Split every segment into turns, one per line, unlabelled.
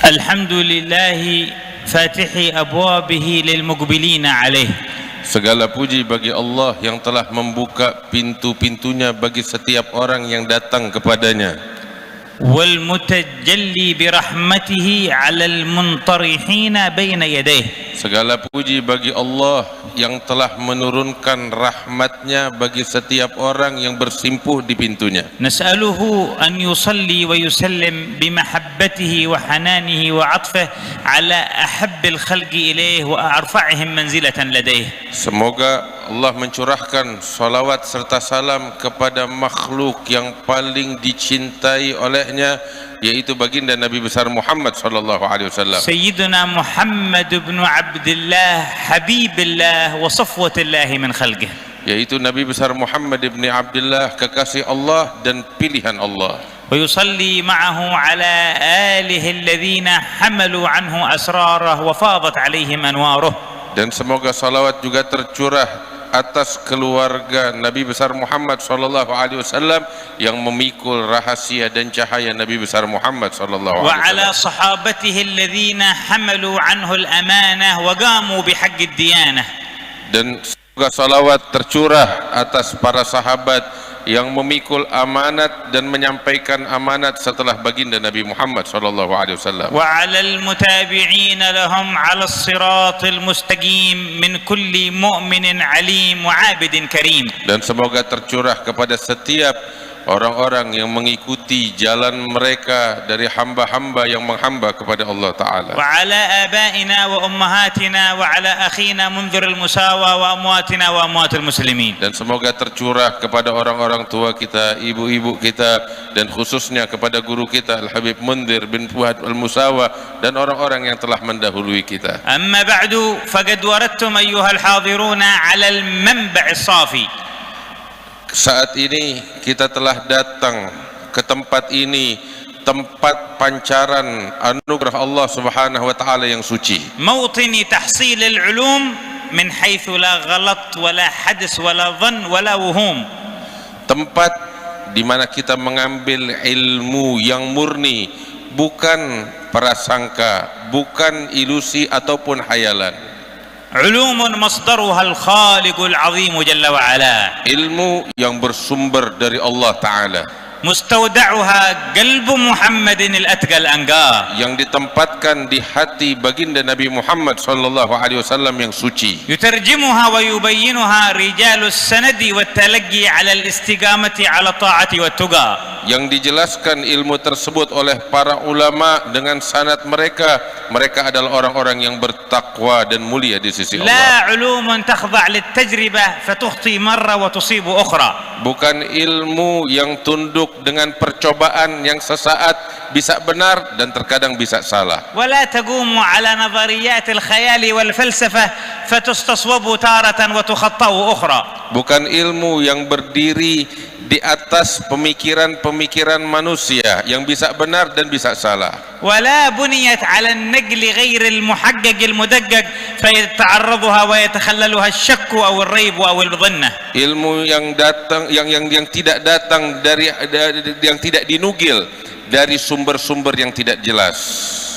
Alhamdulillahi fatihi abwabihi lil muqbilina alaih.
Segala puji bagi Allah yang telah membuka pintu-pintunya bagi setiap orang yang datang kepadanya.
Wal mutajalli bi rahmatihi 'alal muntarihina baina yadayhi.
Segala puji bagi Allah yang telah menurunkan rahmatnya bagi setiap orang yang bersimpuh di pintunya.
Nas'aluhu an yusalli wa yusallim bi mahabbatihi wa hananihi wa 'atfihi 'ala ahabbil khalqi ilayhi wa arfa'ihim manzilatan ladayhi.
Semoga Allah mencurahkan salawat serta salam kepada makhluk yang paling dicintai olehnya, yaitu baginda Nabi besar Muhammad sallallahu alaihi wasallam.
Sayyiduna Muhammad ibn Abdullah Habibillah wa safwatillah min khalqihi.
Yaitu Nabi besar Muhammad ibn Abdullah, kekasih Allah dan pilihan Allah.
Wa yusalli ma'ahu ala alihi alladhina hamalu anhu asrarah wa fadat alaihim anwaruh.
Dan semoga salawat juga tercurah atas keluarga Nabi besar Muhammad sallallahu alaihi wasallam yang memikul rahasia dan cahaya Nabi besar Muhammad sallallahu alaihi wasallam.
Wa ala sahabatihi alladhina hamalu anhu al-amanah wa qamu bihaqqi ad-diyanah.
Dan semoga salawat tercurah atas para sahabat yang memikul amanat dan menyampaikan amanat setelah baginda Nabi Muhammad sallallahu alaihi wasallam.
Wa 'alal mutabi'in lahum 'alas siratil mustaqim min kulli mu'minin 'alim wa 'abidin karim.
Dan semoga tercurah kepada setiap orang-orang yang mengikuti jalan mereka dari hamba-hamba yang menghamba kepada Allah Ta'ala.
Wa 'ala abaina wa ummahatina wa 'ala akhina munziril musawa wa amwatina wa amwatil muslimin.
Dan semoga tercurah kepada orang-orang tua kita, ibu-ibu kita, dan khususnya kepada guru kita Al-Habib Munzir bin Fuad Al-Musawa dan orang-orang yang telah mendahului kita.
Amma ba'du faqad waradtum ayyuhal hadiruna 'ala al-manba' as-safi.
Saat ini kita telah datang ke tempat ini, tempat pancaran anugerah Allah Subhanahu wa taala yang suci.
Mawtini tahsil al-ulum min haitsu la ghalat wa la hadas wa la dhann wa la wuhum.
Tempat di mana kita mengambil ilmu yang murni, bukan prasangka, bukan ilusi ataupun hayalan.
Ulumun masdaruha al-khaliqul azim jalla wa ala.
Ilmu yang bersumber dari Allah Ta'ala,
mustawda'uha qalbu Muhammadin al-atqal anga,
yang ditempatkan di hati baginda Nabi Muhammad sallallahu alaihi wasallam yang suci.
Yutarjimuha wa yubayyinuha rijalus sanadi wat talaqi 'ala al-istiqamati 'ala ta'ati wat tuqa.
Yang dijelaskan ilmu tersebut oleh para ulama dengan sanad mereka adalah orang-orang yang bertakwa dan mulia di sisi Allah.
La 'ulumun takhda' lit-tajribah fatukhti marra wa tusibu ukhra.
Bukan ilmu yang tunduk dengan percobaan yang sesaat bisa benar dan terkadang bisa salah.
Wala taqumu 'ala nadhariyat al-khayal wal falsafah fatustaswabu taratan wa tukhatta'u ukhra.
Bukan ilmu yang berdiri di atas pemikiran-pemikiran manusia yang bisa benar dan bisa salah.
Wala buniyat 'ala an-naql ghair al-muhaqqaq al-mudaqqaq fayata'arraduha wa yatakhallaluha asy-syakk aw ar-rayb aw al-dhannah. Ilmu yang datang yang tidak datang dari yang tidak dinukil dari sumber-sumber yang tidak jelas.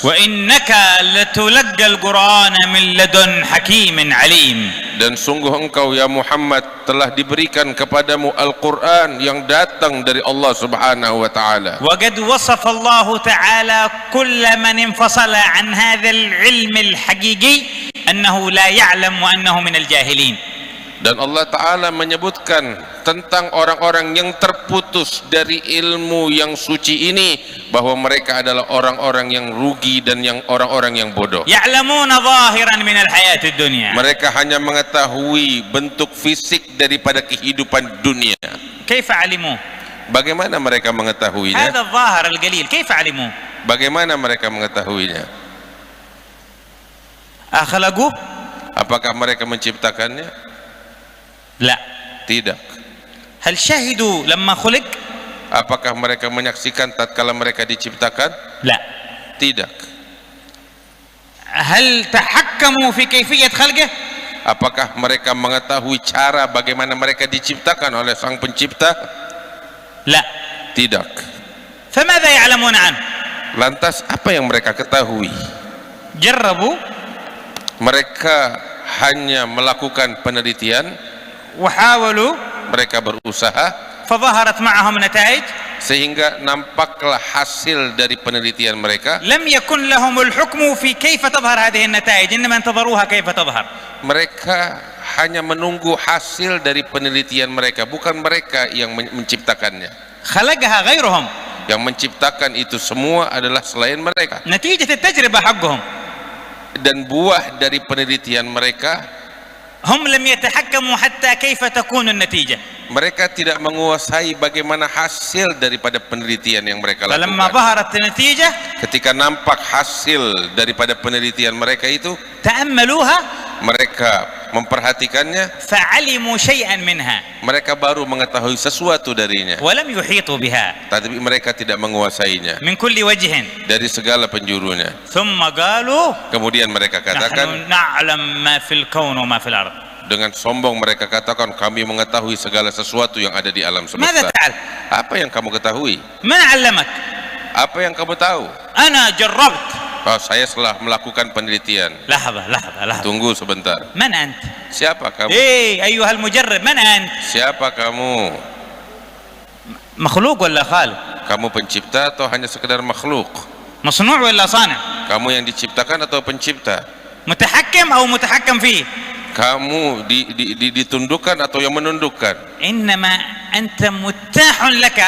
Wa innaka latulaqqal Qur'ana min ladun hakimin alim. Dan sungguh engkau ya Muhammad telah diberikan kepadamu Al-Qur'an yang datang dari Allah Subhanahu wa taala. Wa qad wasafa Allah taala kull man infasala an hadzal ilm al-haqiqi annahu la ya'lam wa annahu min al-jahilin. Dan Allah Ta'ala menyebutkan tentang orang-orang yang terputus dari ilmu yang suci ini bahwa mereka adalah orang-orang yang rugi dan yang orang-orang yang bodoh. Ya'lamuna zahiran min al-hayatid dunya. Mereka hanya mengetahui bentuk fisik daripada kehidupan dunia. Kaifa alimu? Bagaimana mereka mengetahuinya? Hadha adh-dhahir al-qalil. Kaifa alimu? Bagaimana mereka mengetahuinya? Akhlaqu? Apakah mereka menciptakannya? La, tidak. Hal syahidu lamma khuliq? Apakah mereka menyaksikan tatkala mereka diciptakan? La, tidak. Hal tahakkamu fi kaifiyat khalqih? Apakah mereka mengetahui cara bagaimana mereka diciptakan oleh Sang Pencipta? La, tidak. Famadha ya'lamuna an?
Lantas apa yang mereka ketahui?
جربوا
Mereka hanya melakukan penelitian,
وحاولوا
mereka berusaha,
فظهرت معهم نتائج
sehingga nampaklah hasil dari penelitian mereka.
لم يكن لهم الحكم في كيف تظهر هذه النتائج، إنما انتظروها كيف تظهر.
Mereka hanya menunggu hasil dari penelitian mereka, bukan mereka yang menciptakannya.
خلقها غيرهم.
Yang menciptakan itu semua adalah selain mereka.
نتيجة التجربة حقهم.
Dan buah dari penelitian mereka,
هم لم يتحكموا حتى كيف تكون النتيجة.
mereka tidak menguasai bagaimana hasil daripada penelitian yang mereka
فلما
lakukan.
ظهرت النتيجة
Ketika nampak hasil daripada penelitian mereka itu,
تأملوها
mereka memperhatikannya,
فعلموا شيئا منها
mereka baru mengetahui sesuatu darinya,
ولم يحيطوا بها
tapi mereka tidak menguasainya
من كل وجه.
dari segala penjurunya.
ثم قالوا
Kemudian mereka katakan,
نحن نعلم ما في الكون وما في الأرض.
dengan sombong mereka katakan, kami mengetahui segala sesuatu yang ada di alam
ماذا
semesta.
تعلم؟
Apa yang kamu ketahui?
من علمك؟
Apa yang kamu tahu?
أنا جربت.
Oh, saya telah melakukan penelitian.
لحظة لحظة لحظة.
Tunggu sebentar.
من أنت؟
Siapa kamu?
أيها المجرب، من أنت؟
Siapa kamu?
مخلوق ولا خالق؟
Kamu pencipta atau hanya sekedar makhluk?
مصنوع ولا صانع؟
Kamu yang diciptakan atau pencipta?
متحكم أو متحكم فيه؟
Kamu ditundukkan atau yang menundukkan?
إنما أنت متاح لك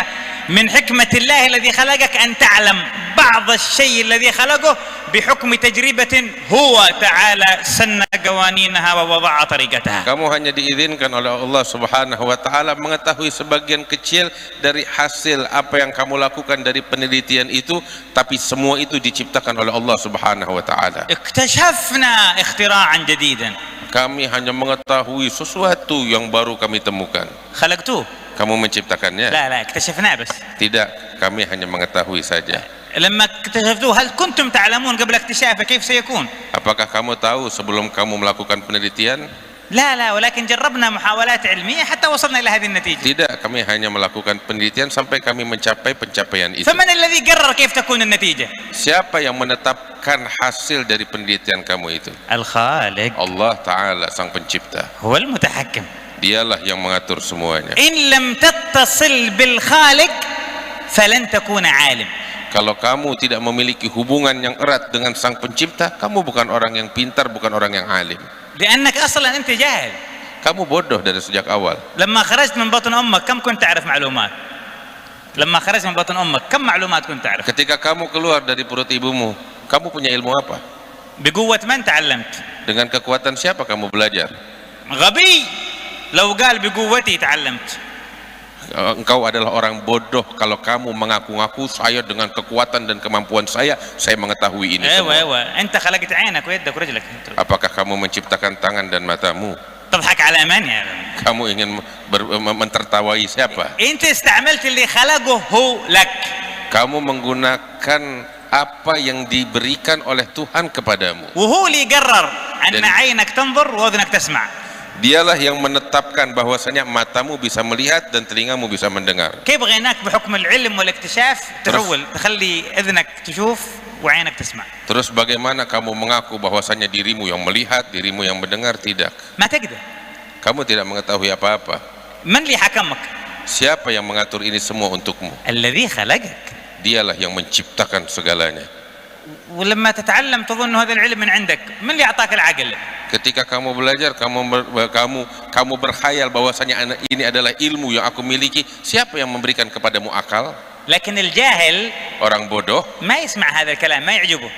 من حكمة الله الذي خلقك أن تعلم بعض الشيء الذي خلقه بحكم تجربة هو تعالى سن قوانينها ووضع طريقتها.
Kamu hanya diizinkan oleh Allah Subhanahu wa taala mengetahui sebagian kecil dari hasil apa yang kamu lakukan dari penelitian itu, tapi semua itu diciptakan oleh Allah Subhanahu wa taala.
اكتشفنا اختراعا جديدا.
Kami hanya mengetahui sesuatu yang baru kami temukan.
خلقتوه؟
Kamu menciptakannya?
لا اكتشفناه بس.
Tidak, kami hanya mengetahui saja.
لما اكتشفتوه هل كنتم تعلمون قبل اكتشافه كيف سيكون؟
Apakah kamu tahu sebelum kamu melakukan penelitian?
لا ولكن جربنا محاولات علمية حتى وصلنا إلى هذه النتيجة.
Tidak, kami hanya melakukan penelitian sampai kami mencapai pencapaian itu.
فمن الذي قرر كيف تكون النتيجة؟
Siapa yang menetapkan hasil dari penelitian kamu itu?
الخالق.
Allah Ta'ala, sang pencipta.
هو المتحكم.
Dialah yang mengatur semuanya.
إن لم تتصل بالخالق فلن تكون عالم.
Kalau kamu tidak memiliki hubungan yang erat dengan sang pencipta, kamu bukan orang yang pintar, bukan orang yang alim.
لأنك أصلا أنت جاهل.
Kamu bodoh dari sejak awal.
لما خرجت من بطن أمك كم كنت تعرف معلومات؟ لما خرجت من بطن أمك كم معلومات كنت تعرف؟
Ketika kamu keluar dari perut ibumu, kamu punya ilmu apa?
بقوة من تعلمت؟
Dengan kekuatan siapa kamu belajar?
غبي لو قال بقوتي تعلمت.
Engkau adalah orang bodoh kalau kamu mengaku-ngaku, saya dengan kekuatan dan kemampuan saya mengetahui ini semua.
ايوه انت خلقت عينك ويدك ورجلك.
Apakah kamu menciptakan tangan dan matamu?
تضحك على من يا
Kamu ingin mentertawai siapa?
انت استعملت اللي خلقه هو لك.
Kamu menggunakan apa yang diberikan oleh Tuhan kepadamu.
وهو اللي قرر ان
Dan-
عينك تنظر واذنك تسمع.
Dialah yang menetapkan bahwasanya matamu bisa melihat dan telingamu bisa mendengar.
كيف غيناك بحكم العلم والاكتشاف تحول تخلي اذنك تشوف وعينك تسمع؟
Terus bagaimana kamu mengaku bahwasanya dirimu yang melihat, dirimu yang mendengar? Tidak.
ما تقدر.
Kamu tidak mengetahui apa-apa.
من اللي حكمك؟
Siapa yang mengatur ini semua untukmu?
الذي خلقك.
Dialah yang menciptakan segalanya.
ولما تتعلم تظن هذا العلم من عندك، من اللي اعطاك العقل؟
Ketika kamu belajar, kamu berkhayal bahwasanya ini adalah ilmu yang aku miliki. Siapa yang memberikan kepadamu akal?
لكن الجاهل
Orang bodoh
ما يسمع هذا الكلام، ما يعجبه.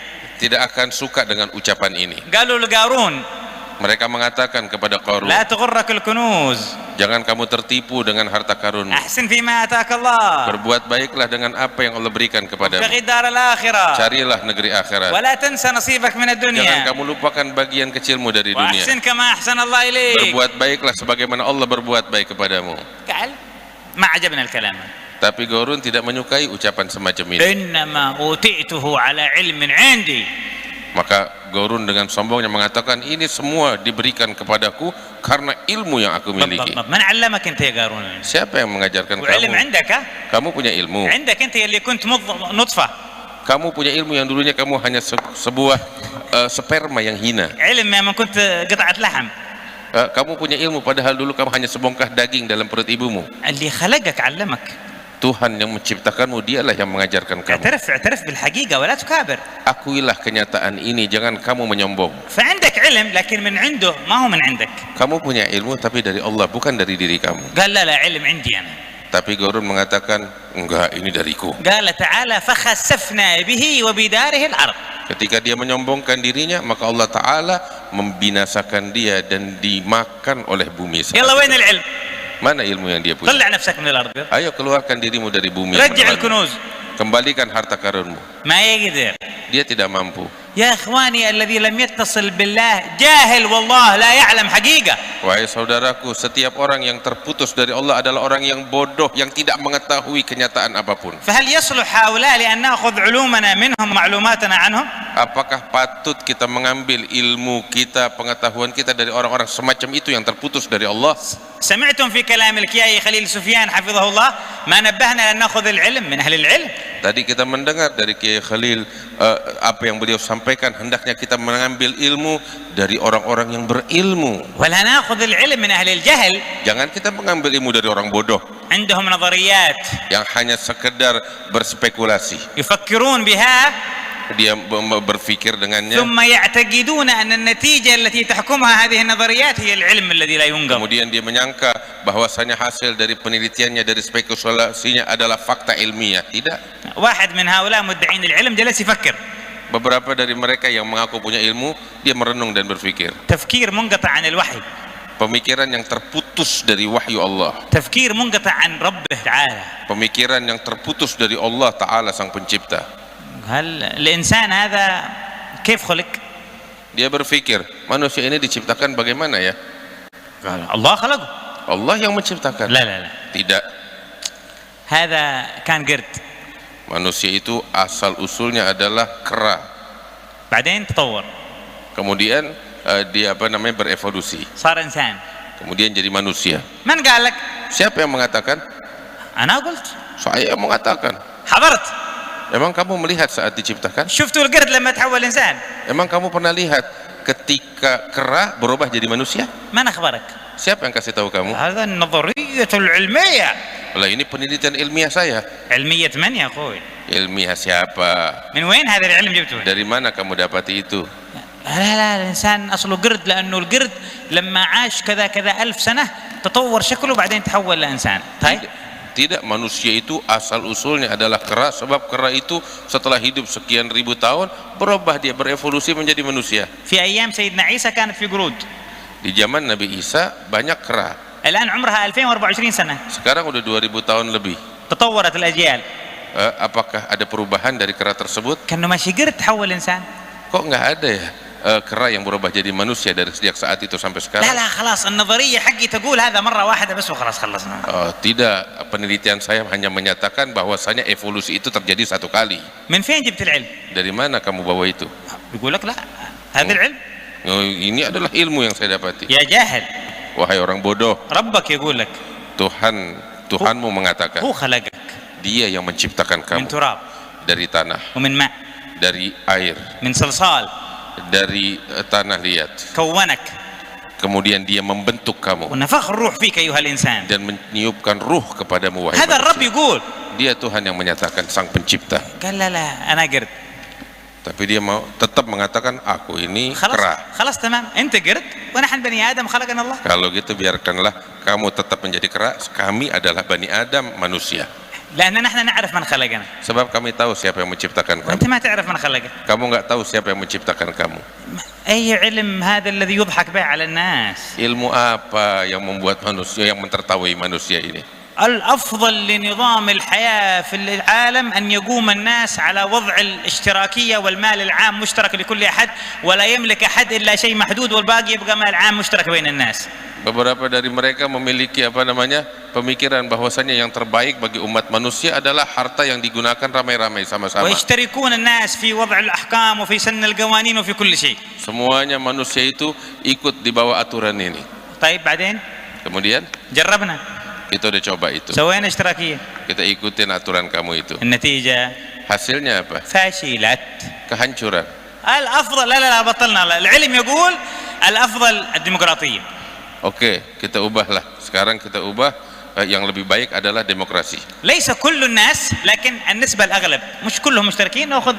tidak akan suka dengan ucapan ini.
قالوا لقارون
Mereka mengatakan kepada Qarun,
لا تغرك الكنوز،
jangan kamu tertipu dengan harta karunmu.
أحسن فيما آتاك الله،
Berbuat baiklah dengan apa yang Allah berikan kepadamu.
ابتغي الدار الآخرة،
Carilah negeri akhirat.
ولا تنسى نصيبك من
Jangan
الدنيا،
kamu lupakan bagian kecilmu dari dunia.
وأحسن كما أحسن الله إليك.
Berbuat baiklah sebagaimana Allah berbuat baik kepadamu.
قال ما عجبنا الكلام،
Tapi Qarun tidak menyukai ucapan semacam ini.
إنما أوتيته على علم عندي.
Maka Qarun dengan sombongnya mengatakan, ini semua diberikan kepadaku karena ilmu yang aku miliki.
من علمك أنت يا قارون؟
Siapa yang mengajarkan
وعلم
kamu?
عندك،
Kamu punya ilmu.
عندك أنت اللي كنت نطفة
Kamu punya ilmu yang dulunya kamu hanya sebuah sperma yang hina.
علم ما كنت قطعة لحم.
Kamu punya ilmu padahal dulu kamu hanya sebongkah daging dalam perut ibumu.
اللي خلقك علمك.
Tuhan yang menciptakanmu, dialah yang mengajarkan kamu.
اعترف بالحقيقة ولا تكابر.
Akuilah kenyataan ini, jangan kamu menyombong.
فعندك علم لكن من عنده ما هو من عندك.
Kamu punya ilmu tapi dari Allah, bukan dari diri kamu.
قال لا علم عندي أنا.
Tapi Qarun mengatakan, enggak, ini dariku.
قال تعالى فخسفنا به وبداره الأرض.
Ketika dia menyombongkan dirinya, maka Allah Ta'ala membinasakan dia dan dimakan oleh bumi.
يلا وين العلم؟
Mana ilmu yang dia punya?
طلع نفسك من الأرض.
Ayo keluarkan dirimu dari bumi.
رجع الكنوز.
Kembalikan harta karunmu.
ما يقدر.
Dia tidak mampu.
يا إخواني الذي لم يتصل بالله جاهل والله لا يعلم حقيقة.
Wahai saudaraku, setiap orang yang terputus dari Allah adalah orang yang bodoh, yang tidak mengetahui kenyataan apapun.
فهل يصلح هؤلاء لأن نأخذ علومنا منهم معلوماتنا عنهم؟
Apakah patut kita mengambil ilmu kita, pengetahuan kita dari orang-orang semacam itu yang terputus dari Allah?
سمعتم في كلام الكيائي خليل سفيان حفظه الله ما نبهنا أن نأخذ العلم من أهل العلم.
Tadi kita mendengar dari Kiai Khalil apa yang beliau sampaikan, hendaknya kita mengambil ilmu dari orang-orang yang berilmu.
ولا نأخذ العلم من أهل الجهل.
Jangan kita mengambil ilmu dari orang bodoh
عندهم نظريات
yang hanya sekedar berspekulasi.
يفكرون بها
Dia berpikir dengannya,
ثم يعتقدون أن النتيجة التي تحكمها هذه النظريات هي العلم الذي لا ينقض.
kemudian dia menyangka bahwasanya hasil dari penelitiannya, dari spekulasinya adalah fakta ilmiah. Tidak.
واحد من هؤلاء مدعين العلم جلس يفكر.
Beberapa dari mereka yang mengaku punya ilmu, dia merenung dan berpikir.
تفكير منقطع عن الوحي.
Pemikiran yang terputus dari wahyu Allah.
تفكير منقطع عن ربه تعالى.
Pemikiran yang terputus dari Allah Ta'ala sang pencipta.
هل الإنسان هذا كيف خلق؟
Dia berpikir, manusia ini diciptakan bagaimana ya?
قال الله خلقه.
Allah yang menciptakan.
لا لا لا
Tidak.
هذا كان قرد.
Manusia itu asal usulnya adalah kera.
بعدين تطور.
Kemudian dia berevolusi.
صار إنسان.
Kemudian jadi manusia.
من قال لك؟
Siapa yang mengatakan?
أنا قلت.
Saya yang mengatakan.
حضرت.
Emang kamu melihat saat diciptakan?
شفتوا القرد لما تحول إنسان؟
Emang kamu pernah lihat ketika kera berubah jadi manusia?
من أخبرك؟
Siapa yang kasih tahu kamu?
هذا النظرية العلمية.
Lah, ini penelitian ilmiah saya.
علمية من يا أخوي؟
Ilmiah siapa?
من وين هذا العلم جبته؟
Dari mana kamu dapati itu?
لا الإنسان أصله قرد لأنه القرد لما عاش كذا كذا 1000 سنة تطور شكله بعدين تحول لإنسان. طيب.
Tidak, manusia itu asal usulnya adalah kera, sebab kera itu setelah hidup sekian ribu tahun berubah, dia berevolusi menjadi manusia.
في أيام سيدنا عيسى كانت في قرود.
Di zaman Nabi Isa banyak kera.
الآن عمرها 2024 سنة.
Sekarang udah 2000 tahun lebih.
تطورت الأجيال.
Apakah ada perubahan dari kera tersebut?
كأنه ماشي قرد تحول إنسان.
Kok nggak ada ya kera yang berubah jadi manusia dari sejak saat itu sampai sekarang?
لا خلاص النظرية حقي تقول هذا مرة واحدة بس وخلاص خلصنا.
Tidak, penelitian saya hanya menyatakan bahwasanya evolusi itu terjadi satu kali.
من فين جبت العلم؟
Dari mana kamu bawa itu?
يقول لك لا هذا العلم.
Ini adalah ilmu yang saya dapati.
يا جاهل.
Wahai orang bodoh,
ربك يقول لك.
Tuhanmu mengatakan,
هو خلقك.
Dia yang menciptakan
من
kamu
تراب.
dari tanah,
ومن ماء.
dari air,
من صلصال.
dari tanah liat.
كونك.
Kemudian dia membentuk kamu
ونفخ الروح فيك أيها الإنسان.
dan meniupkan ruh kepadamu, wahai
هذا الرب
manusia.
يقول.
Dia Tuhan yang menyatakan, sang pencipta.
قال لا أنا قرد.
Tapi dia mau tetap mengatakan, aku ini
خلاص
kera.
خلاص تمام أنت قرد ونحن بني آدم خلقنا الله.
Kalau gitu biarkanlah kamu tetap menjadi kera, kami adalah Bani Adam, manusia.
لأن نحن نعرف من خلقنا.
Sebab kami tahu siapa yang menciptakan kamu.
وأنت ما تعرف من خلقك.
Kamu nggak tahu siapa yang menciptakan kamu.
أي علم هذا الذي يضحك به على الناس؟
Ilmu apa yang membuat manusia, yang mentertawai manusia ini?
الأفضل لنظام الحياة في العالم أن يقوم الناس على وضع الاشتراكية والمال العام مشترك لكل أحد ولا يملك أحد إلا شيء محدود والباقي يبقى مال عام مشترك بين الناس.
Beberapa dari mereka memiliki pemikiran bahwasanya yang terbaik bagi umat manusia adalah harta yang digunakan ramai-ramai sama-sama.
ويشتركون الناس في وضع الأحكام وفي سن القوانين وفي كل شيء.
Semuanya manusia itu ikut di bawah aturan ini.
طيب بعدين
Kemudian
جربنا
kita udah coba itu.
سوينا اشتراكية.
Kita ikutin aturan kamu itu.
النتيجة
hasilnya apa?
فشلت.
Kehancuran.
الأفضل لا بطلنا. العلم يقول الأفضل الديمقراطية.
Oke, kita ubahlah. Sekarang kita ubah, yang lebih baik adalah demokrasi.
ليس كل الناس لكن النسبة الأغلب. مش كلهم مشتركين. نأخذ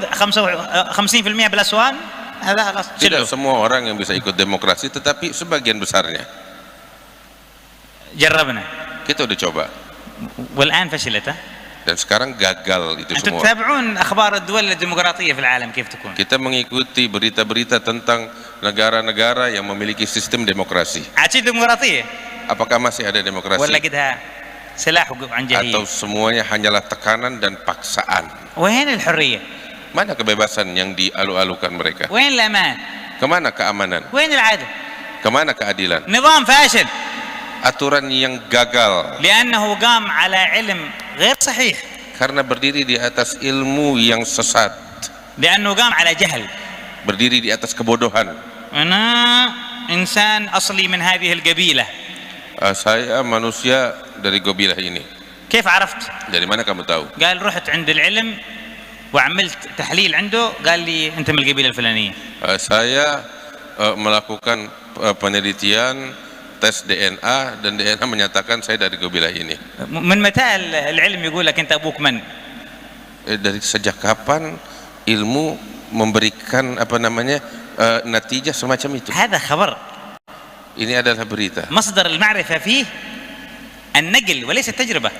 50% بالأسوان. هذا خلاص.
Tidak semua orang yang bisa ikut demokrasi, tetapi sebagian besarnya.
جربنا.
Kita udah coba.
والآن فشلت.
Dan sekarang gagal itu
أنتم
semua.
تتابعون أخبار الدول الديمقراطية في العالم كيف تكون؟
Kita mengikuti berita-berita tentang negara-negara yang memiliki sistem demokrasi.
عاد ديمقراطية
Apakah masih ada
ولا
demokrasi?
قدها سلاح عن
Atau
جهية؟
semuanya hanyalah tekanan dan paksaan?
وين الحرية؟
Mana kebebasan yang dialu-alukan mereka?
وين الأمان؟
Kemana keamanan?
وين العدل؟
Kemana keadilan?
نظام فاشل
Aturan yang gagal
لأنه قام على علم غير صحيح،
karena berdiri di atas ilmu yang sesat,
لأنه قام على جهل.
berdiri di atas kebodohan.
أنا إنسان أصلي من هذه القبيلة.
Saya manusia dari gobilah ini.
كيف عرفت؟
Dari mana kamu tahu?
قال رحت عند العلم وعملت تحليل عنده، قال لي أنت من القبيلة الفلانية.
Saya melakukan penelitian, tes DNA, dan DNA menyatakan saya dari gobilah ini.
من متى العلم يقول لك أنت أبوك من؟
Dari sejak kapan ilmu memberikan natijah semacam itu?
هذا خبر.
Ini adalah berita.
مصدر المعرفة فيه النقل وليس التجربة.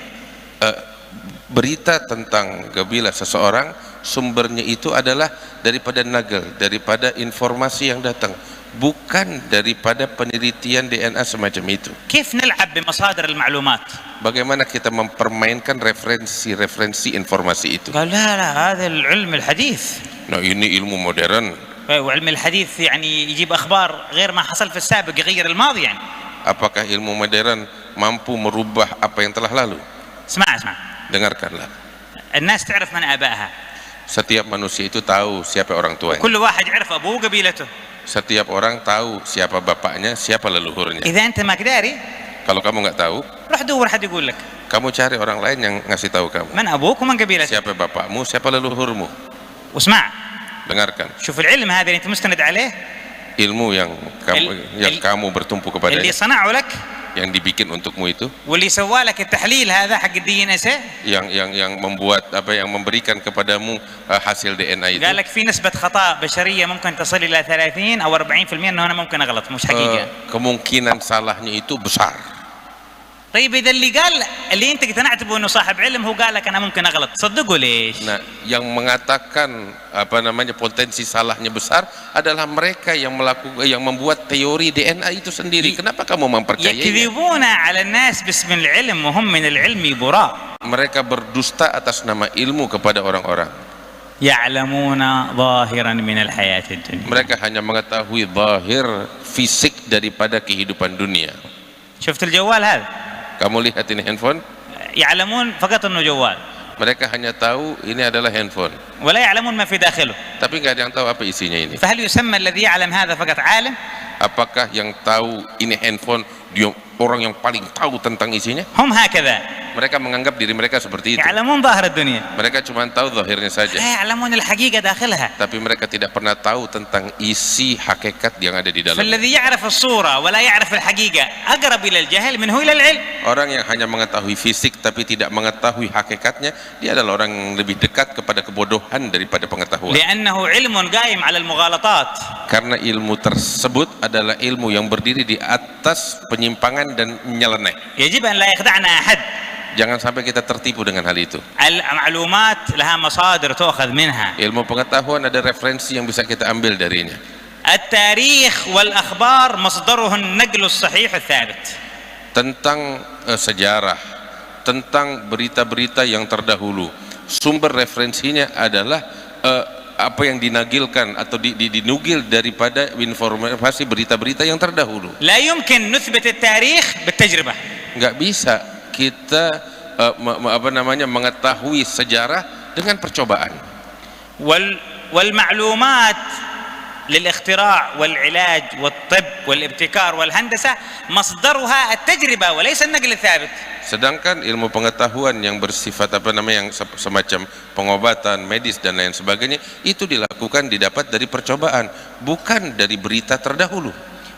Berita tentang gobilah seseorang, sumbernya itu adalah daripada nagel, daripada informasi yang datang, bukan daripada penelitian DNA semacam itu.
كيف نلعب بمصادر المعلومات؟
Bagaimana kita mempermainkan referensi informasi itu?
قال لا هذا العلم الحديث.
Nah, ini ilmu modern.
وعلم الحديث يعني يجيب أخبار غير ما حصل في السابق، يغير الماضي يعني.
Apakah ilmu modern mampu merubah apa yang telah lalu?
اسمع
Dengarkanlah.
الناس تعرف من آبائها.
Setiap manusia itu tahu siapa orang tuanya.
كل واحد يعرف أبوه وقبيلته.
Setiap orang tahu siapa bapaknya, siapa leluhurnya.
إذا أنت ما قداري
Kalau kamu nggak tahu,
روح دور حد يقول لك
kamu cari orang lain yang ngasih tahu kamu.
من أبوك ومن قبيلتك.
Siapa bapakmu, siapa leluhurmu.
واسمع،
Dengarkan.
شوف العلم هذا اللي أنت مستند عليه،
Ilmu yang kamu bertumpu
اللي
kepadanya,
صنعه لك
yang dibikin untukmu itu,
واللي سوى لك التحليل هذا حق الدي ان اس،
yang membuat yang memberikan kepadamu hasil DNA itu.
قال لك في نسبة خطأ بشرية ممكن تصل إلى 30 أو 40% إنه أنا ممكن أغلط، مش حقيقة.
Kemungkinan salahnya itu besar.
طيب إذا اللي أنت اقتنعت به إنه صاحب علم هو قال لك أنا ممكن أغلط، صدقه ليش؟
Nah, yang mengatakan potensi salahnya besar adalah mereka yang membuat teori DNA itu sendiri. Kenapa kamu mempercayainya?
يكذبون على الناس باسم العلم وهم من العلم براء.
Mereka berdusta atas nama ilmu kepada orang-orang.
يعلمون ظاهرا من الحياة الدنيا.
Mereka hanya mengetahui zahir fisik daripada kehidupan dunia.
شفت الجوال هذا؟
Kamu lihat ini handphone?
يعلمون فقط إنه جوال.
Mereka hanya tahu ini adalah handphone,
ولا يعلمون ما في داخله.
tapi nggak ada yang tahu apa isinya ini.
فهل يسمى الذي يعلم هذا فقط عالم؟
Apakah yang tahu ini handphone dia orang yang paling tahu tentang isinya?
هم هكذا
Mereka menganggap diri mereka seperti itu.
يعلمون ظاهر الدنيا،
Mereka cuma tahu zahirnya saja,
لا يعلمون الحقيقة داخلها.
tapi mereka tidak pernah tahu tentang isi hakikat yang ada di dalam.
فالذي يعرف الصورة ولا يعرف الحقيقة أقرب إلى الجهل منه إلى العلم.
Orang yang hanya mengetahui fisik tapi tidak mengetahui hakikatnya, dia adalah orang yang lebih dekat kepada kebodohan daripada pengetahuan.
لأنه علم قائم على المغالطات.
Karena ilmu tersebut adalah ilmu yang berdiri di atas penyimpangan dan nyeleneh.
يجب أن لا يخدعنا أحد.
Jangan sampai kita tertipu dengan hal itu.
المعلومات لها مصادر تؤخذ منها.
Ilmu pengetahuan ada referensi yang bisa kita ambil darinya.
التاريخ والأخبار مصدره النقل الصحيح الثابت.
Tentang sejarah, tentang berita-berita yang terdahulu, sumber referensinya adalah apa yang dinagilkan atau dinugil daripada informasi berita-berita yang terdahulu.
لا يمكن نثبت التاريخ بالتجربة.
Nggak bisa kita mengetahui sejarah dengan percobaan.
والمعلومات للاختراع والعلاج والطب والابتكار والهندسة مصدرها التجربة وليس النقل الثابت.
Sedangkan ilmu pengetahuan yang bersifat yang semacam pengobatan, medis dan lain sebagainya itu didapat dari percobaan, bukan dari berita terdahulu.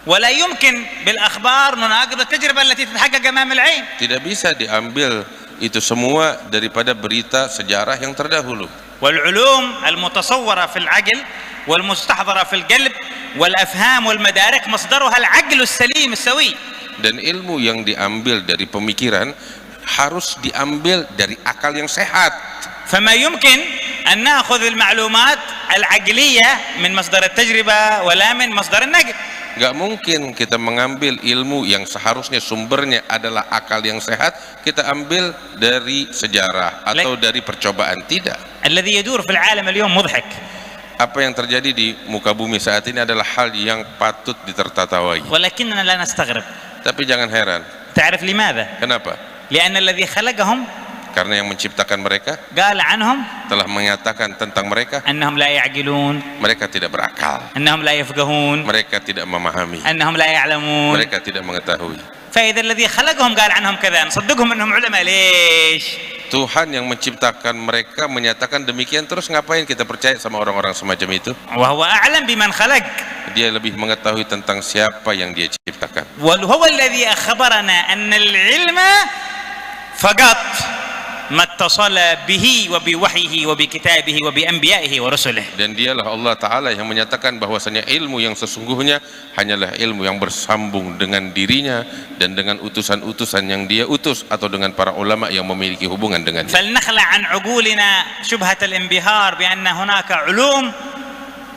ولا يمكن بالأخبار نناقض التجربة التي تتحقق أمام العين.
Tidak bisa diambil itu semua daripada berita sejarah yang terdahulu.
والعلوم المتصورة في العقل والمستحضرة في القلب والأفهام والمدارك مصدرها العقل السليم السوي.
Dan ilmu yang diambil dari pemikiran harus diambil dari akal yang sehat.
فما يمكن أن نأخذ المعلومات العقلية من مصدر التجربة ولا من مصدر النقل.
Gak mungkin kita mengambil ilmu yang seharusnya sumbernya adalah akal yang sehat, kita ambil dari sejarah atau dari percobaan. Tidak.
الذي يدور في العالم اليوم مضحك.
Apa yang terjadi di muka bumi saat ini adalah hal yang patut ditertawai.
ولكننا لا نستغرب.
Tapi jangan heran.
تعرف لماذا؟
Kenapa?
لأن الذي خلقهم
Karena yang menciptakan mereka
قال عنهم
telah menyatakan tentang mereka,
أنهم لا يعقلون،
mereka tidak berakal,
أنهم لا يفقهون،
mereka tidak memahami,
أنهم لا يعلمون.
mereka tidak mengetahui.
فإذا الذي خلقهم قال عنهم كذا نصدقهم أنهم علماء ليش؟
Tuhan yang menciptakan mereka menyatakan demikian, terus ngapain kita percaya sama orang-orang semacam itu?
وهو أعلم بمن خلق.
Dia lebih mengetahui tentang siapa yang dia ciptakan.
وهو الذي أخبرنا أن العلم فقط ما اتصل به وبوحيه وبكتابه وبأنبيائه ورسله.
Dan dialah Allah Ta'ala yang menyatakan bahwasanya ilmu yang sesungguhnya hanyalah ilmu yang bersambung dengan dirinya dan dengan utusan-utusan yang dia utus atau dengan para ulama yang memiliki hubungan dengannya.
فلنخلع عن عقولنا شبهة الانبهار بأن هناك علوم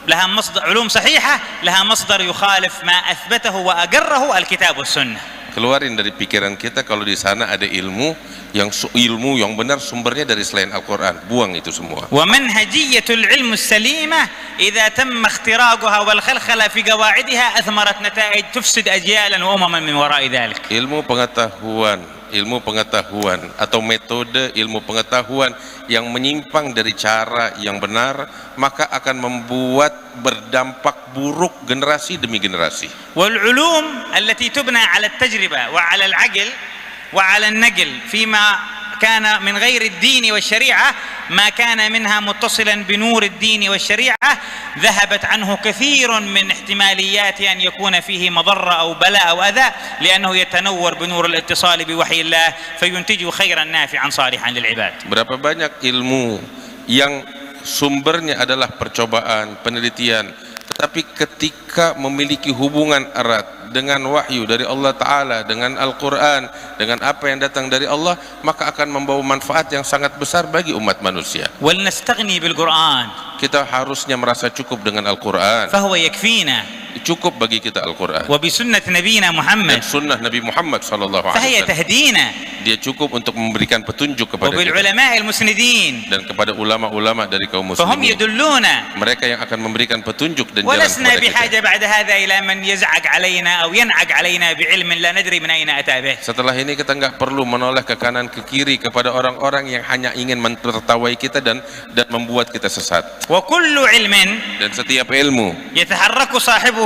لها مصدر، علوم صحيحة لها مصدر يخالف ما أثبته وأقره الكتاب والسنة.
Keluarin dari pikiran kita kalau di sana ada ilmu yang benar sumbernya dari selain Al-Quran. Buang itu semua.
ومنهجية العلم السليمة إذا تم اختراقها والخلخلة في قواعدها أثمرت نتائج تفسد أجيالا وأمما من وراء ذلك. Ilmu pengetahuan atau metode ilmu pengetahuan yang menyimpang dari cara yang benar, maka akan membuat berdampak buruk generasi demi generasi. والعلوم التي تبنى على التجربة وعلى العقل وعلى النقل فيما كان من غير الدين والشريعة ما كان منها متصلا بنور الدين والشريعة ذهبت عنه كثير من احتماليات أن يكون فيه مضرة أو بلاء أو أذى لأنه يتنور بنور الاتصال بوحي الله فينتج خيرا نافعا صالحا للعباد.
Berapa banyak ilmu yang sumbernya adalah percobaan, penelitian, tetapi ketika memiliki hubungan erat dengan wahyu dari Allah Ta'ala, dengan Al-Quran, dengan apa yang datang dari Allah, maka akan membawa manfaat yang sangat besar bagi umat manusia.
ولنستغني بالقرآن.
Kita harusnya merasa cukup dengan Al-Quran.
فهو يكفينا.
Cukup bagi kita Al-Quran.
وبسنة نبينا
Dan
محمد.
sunnah Nabi Muhammad sallallahu
فهي
alaihi wasallam.
تهدينا.
Dia cukup untuk memberikan petunjuk kepada kita
وبالعلماء المسندين.
dan kepada ulama-ulama dari kaum
فهم
muslimin.
يدلونا.
Mereka yang akan memberikan petunjuk dan jalan
ولسنا
kepada kita.
بحاجة بعد هذا إلى من يزعق علينا أو ينعق علينا بعلم لا ندري من أين أتى به.
Setelah ini kita nggak perlu menoleh ke kanan ke kiri kepada orang-orang yang hanya ingin menertawai kita dan membuat kita sesat.
وكل علم
Dan setiap ilmu
يتحرك صاحبه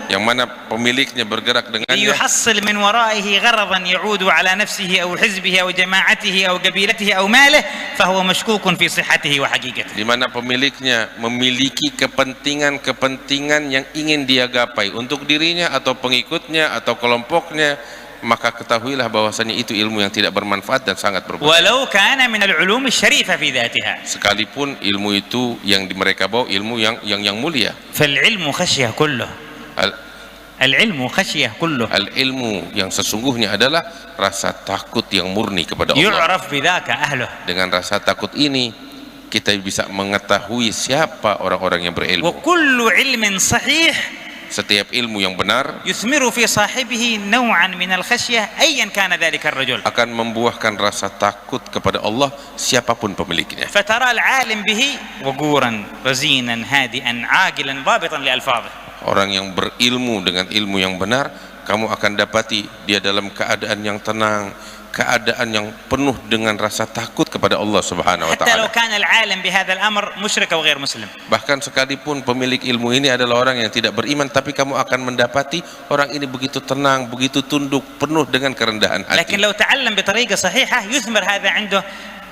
yang mana pemiliknya bergerak dengannya
ليحصل من ورائه غرضا يعود على نفسه أو حزبه أو جماعته أو قبيلته أو ماله فهو مشكوك في صحته وحقيقته.
di mana pemiliknya memiliki kepentingan yang ingin dia gapai untuk dirinya atau pengikutnya atau kelompoknya, maka ketahuilah bahwasanya itu ilmu yang tidak bermanfaat dan sangat berbahaya.
ولو كان من العلوم الشريفة في ذاتها.
Sekalipun ilmu itu yang mereka bawa ilmu yang mulia.
فالعلم خشية كله. العلم خشية كله.
Al-ilmu yang sesungguhnya adalah rasa takut yang murni kepada Allah.
يعرف بذاك أهله.
Dengan rasa takut ini kita bisa mengetahui siapa orang-orang yang berilmu.
وكل علم صحيح
Setiap ilmu yang benar
يثمر في صاحبه نوعا من الخشية أيا كان ذلك الرجل.
akan membuahkan rasa takut kepada Allah siapapun pemiliknya.
فترى العالم به وقورا رزينا هادئا عاقلا ضابطا لألفاظه.
Orang yang berilmu dengan ilmu yang benar, kamu akan dapati dia dalam keadaan yang tenang, keadaan yang penuh dengan rasa takut kepada Allah Subhanahu wa
حتى لو
taala.
كان العالم بهذا الأمر مشرك أو غير مسلم.
Bahkan sekalipun pemilik ilmu ini adalah orang yang tidak beriman, tapi kamu akan mendapati orang ini begitu tenang, begitu tunduk, penuh dengan kerendahan hati.
لكن لو تعلم بطريقة صحيحة يثمر هذا عنده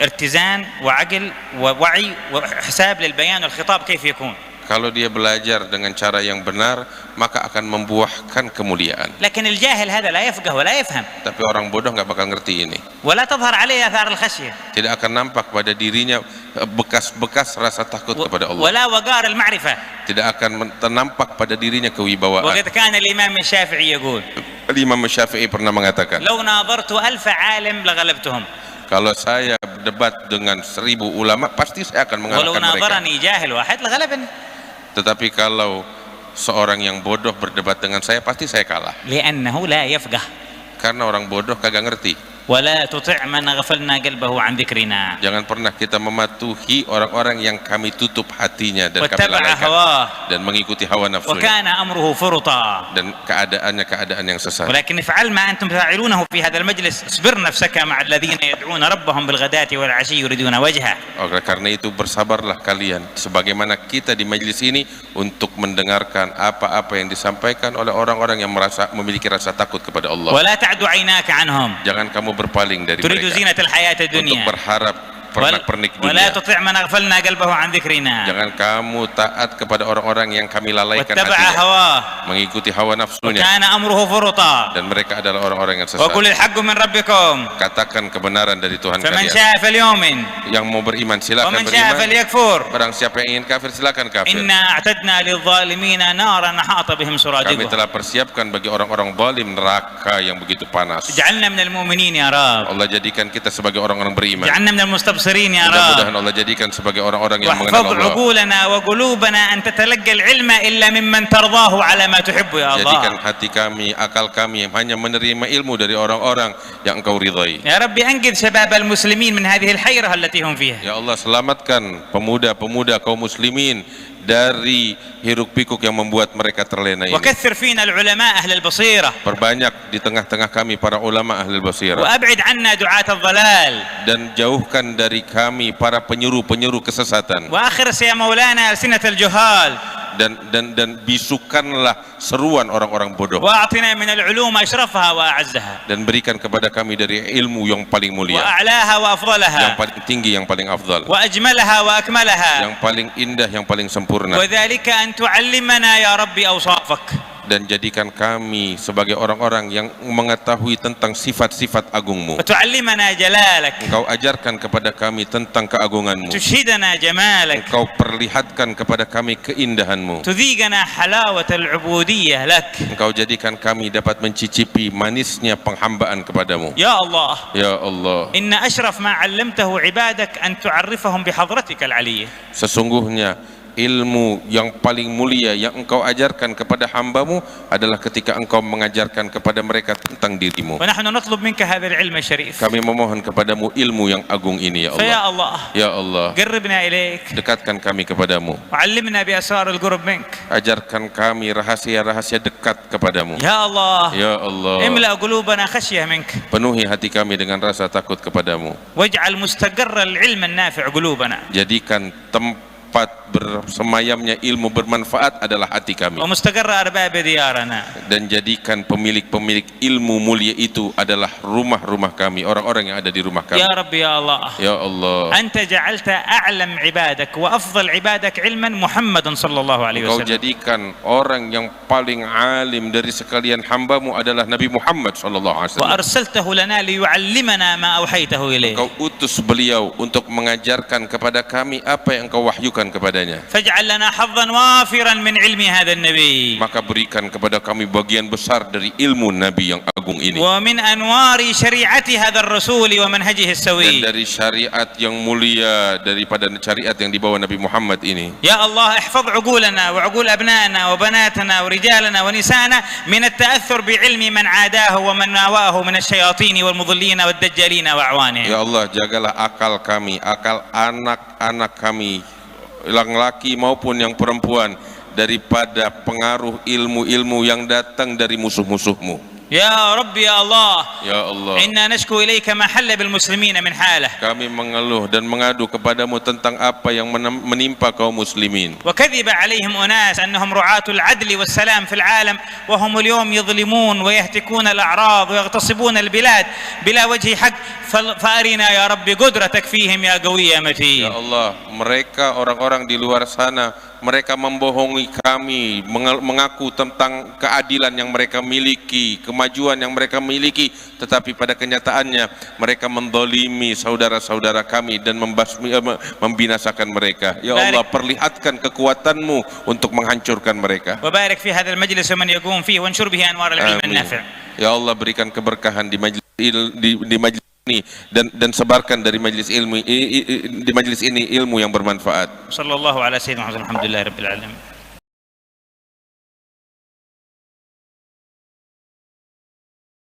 ارتزان وعقل ووعي وحساب للبيان والخطاب كيف يكون.
Kalau dia belajar dengan cara yang benar, maka akan membuahkan kemuliaan.
لكن الجاهل هذا لا يفقه ولا يفهم.
Tapi orang bodoh nggak bakal ngerti ini.
ولا تظهر عليه آثار الخشية.
Tidak akan nampak pada dirinya bekas-bekas rasa takut kepada Allah.
ولا وقار المعرفة.
Tidak akan nampak pada dirinya kewibawaan.
وقد كان الإمام الشافعي يقول.
Imam Syafi'i pernah mengatakan,
لو ناظرت 1000 عالم لغلبتهم.
kalau saya debat dengan 1000 ulama, pasti saya akan
ولو
mengalahkan mereka.
ناظرني جاهل واحد لغلبني.
Tetapi kalau seorang yang bodoh berdebat dengan saya, pasti saya kalah.
لأنه لا يفقه.
Karena orang bodoh kagak ngerti.
ولا تطع من غفلنا قلبه عن ذكرنا.
Jangan pernah kita mematuhi orang-orang yang kami tutup hatinya dan kami
واتبع
lalaikan
هواه.
dan mengikuti hawa nafsunya,
وكان أمره فرطا.
dan keadaannya keadaan yang sesat.
ولكن افعل ما أنتم تفعلونه في هذا المجلس. اصبر نفسك مع الذين يدعون ربهم بالغداة والعشي يريدون وجهه.
Oleh karena itu bersabarlah kalian sebagaimana kita di majelis ini untuk mendengarkan apa-apa yang disampaikan oleh orang-orang yang merasa memiliki rasa takut kepada Allah.
ولا تعد عيناك عنهم.
Jangan kamu berpaling dari
تريد
mereka
زينة الحياة
untuk
الدنيا.
berharap pernak-pernik
ولا
dunia.
تطع من أغفلنا قلبه عن ذكرنا.
Jangan kamu taat kepada orang-orang yang kami lalaikan
واتبع
hatinya,
هواه.
mengikuti hawa nafsunya,
وكان أمره فرطا.
dan mereka adalah orang-orang yang sesat.
وقل الحق من ربكم.
Katakan kebenaran dari Tuhan
فمن
kalian.
شاء فليؤمن
Yang mau beriman silakan
ومن شاء
beriman.
فليكفر.
Barang siapa yang ingin kafir silakan kafir.
إنا أعتدنا للظالمين نارا أحاط بهم
Kami
سرادقها.
telah persiapkan bagi orang-orang zalim neraka yang begitu panas.
اجعلنا من المؤمنين يا رب.
Allah jadikan kita sebagai orang-orang beriman.
اجعلنا من المستبصرين يا رب.
Mudah-mudahan Allah jadikan sebagai orang-orang yang mengenal
واحفظ
Allah.
عقولنا وقلوبنا أن تتلقى العلم إلا ممن ترضاه على ما تحب يا
Jadikan
الله.
hati kami, akal kami hanya menerima ilmu dari orang-orang yang Engkau ridhai.
يا رب أنقذ شباب المسلمين من هذه الحيرة التي هم فيها.
Ya Allah, selamatkan pemuda-pemuda kaum muslimin dari hiruk-pikuk yang membuat mereka terlena ini.
وكثر فينا العلماء أهل البصيرة.
Perbanyak di tengah-tengah kami para ulama ahli basirah,
وأبعد عنا دعاة الضلال.
dan jauhkan dari kami para penyuruh-penyuruh kesesatan,
وأخرس يا مولانا ألسنة الجهال.
dan bisukanlah seruan orang-orang bodoh,
وأعطنا من العلوم أشرفها وأعزها
dan berikan kepada kami dari ilmu yang paling mulia,
وأعلاها
yang
وأفضلها
paling tinggi, yang paling afdal,
وأجملها وأكملها.
yang paling indah, yang paling sempurna.
وذلك أن تعلمنا يا ربي أوصافك.
Dan jadikan kami sebagai orang-orang yang mengetahui tentang sifat-sifat agungmu.
وتعلمنا جلالك.
Engkau ajarkan kepada kami tentang keagunganmu.
تشهدنا جمالك.
Engkau perlihatkan kepada kami keindahanmu.
تذيقنا حلاوة العبودية لك.
Engkau jadikan kami dapat mencicipi manisnya penghambaan kepadamu.
يا الله.
Ya Allah,
إن أشرف ما علمته عبادك أن تعرفهم بحضرتك العلية.
sesungguhnya ilmu yang paling mulia yang Engkau ajarkan kepada hambamu adalah ketika Engkau mengajarkan kepada mereka tentang dirimu.
ونحن نطلب منك هذا العلم الشريف.
Kami memohon kepadamu ilmu yang agung ini, ya Allah.
فيا الله
Ya Allah,
قربنا إليك.
dekatkan kami kepadamu.
وعلمنا بأسرار القرب منك.
Ajarkan kami rahasia-rahasia dekat kepadamu.
يا الله.
Ya Allah,
املأ قلوبنا خشية منك.
penuhi hati kami dengan rasa takut kepadamu.
واجعل مستقر العلم النافع قلوبنا.
Jadikan tempat bersemayamnya ilmu bermanfaat adalah hati kami,
ومستقر أرباب ديارنا.
dan jadikan pemilik-pemilik ilmu mulia itu adalah rumah-rumah kami, orang-orang yang ada di rumah kami.
يا رب يا الله.
Ya Allah,
أنت جعلت أعلم عبادك وأفضل عبادك علما محمد صلى الله عليه
Engkau
وسلم.
jadikan orang yang paling alim dari sekalian hambamu adalah Nabi Muhammad SAW.
وأرسلته لنا ليعلمنا ما أوحيته إليه.
Engkau utus beliau untuk mengajarkan kepada kami apa yang Engkau wahyukan kepadanya.
فاجعل لنا حظا وافرا من علم هذا النبي.
Maka berikan kepada kami bagian besar dari ilmu Nabi yang agung ini,
ومن أنوار شريعة هذا الرسول ومنهجه
dan
السوي.
dari syariat yang mulia daripada syariat yang dibawa Nabi Muhammad ini.
يا الله احفظ عقولنا وعقول أبنائنا وبناتنا ورجالنا ونساءنا من التأثر بعلم من عاداه ومن ناواه من الشياطين والمضلين والدجالين وأعوانهم.
Ya Allah, jagalah akal kami, akal anak-anak kami, yang laki maupun yang perempuan, daripada pengaruh ilmu-ilmu yang datang dari musuh-musuhmu.
يا رب يا الله
Ya Allah,
إنا نشكو إليك ما حل بالمسلمين من حاله
kami mengeluh dan mengadu kepadamu tentang apa yang menimpa kaum muslimin.
وكذب عليهم أناس أنهم رعاة العدل والسلام في العالم وهم اليوم يظلمون ويهتكون الأعراض ويغتصبون البلاد بلا وجه حق فأرنا يا رب قدرتك فيهم يا قوي يا
Ya
متين.
Allah, mereka orang-orang di luar sana, mereka membohongi kami, mengaku tentang keadilan yang mereka miliki, kemajuan yang mereka miliki, tetapi pada kenyataannya mereka mendolimi saudara-saudara kami dan membinasakan mereka. Ya Allah, perlihatkan kekuatanmu untuk menghancurkan mereka.
وبارك في هذا المجلس ومن يقوم فيه وانشر به أنوار العلم النافع.
Ya Allah, berikan keberkahan di majlis ini dan sebarkan dari majlis ilmu di majlis ini ilmu yang bermanfaat.
صلى الله على سيدنا محمد الحمد لله رب العالمين.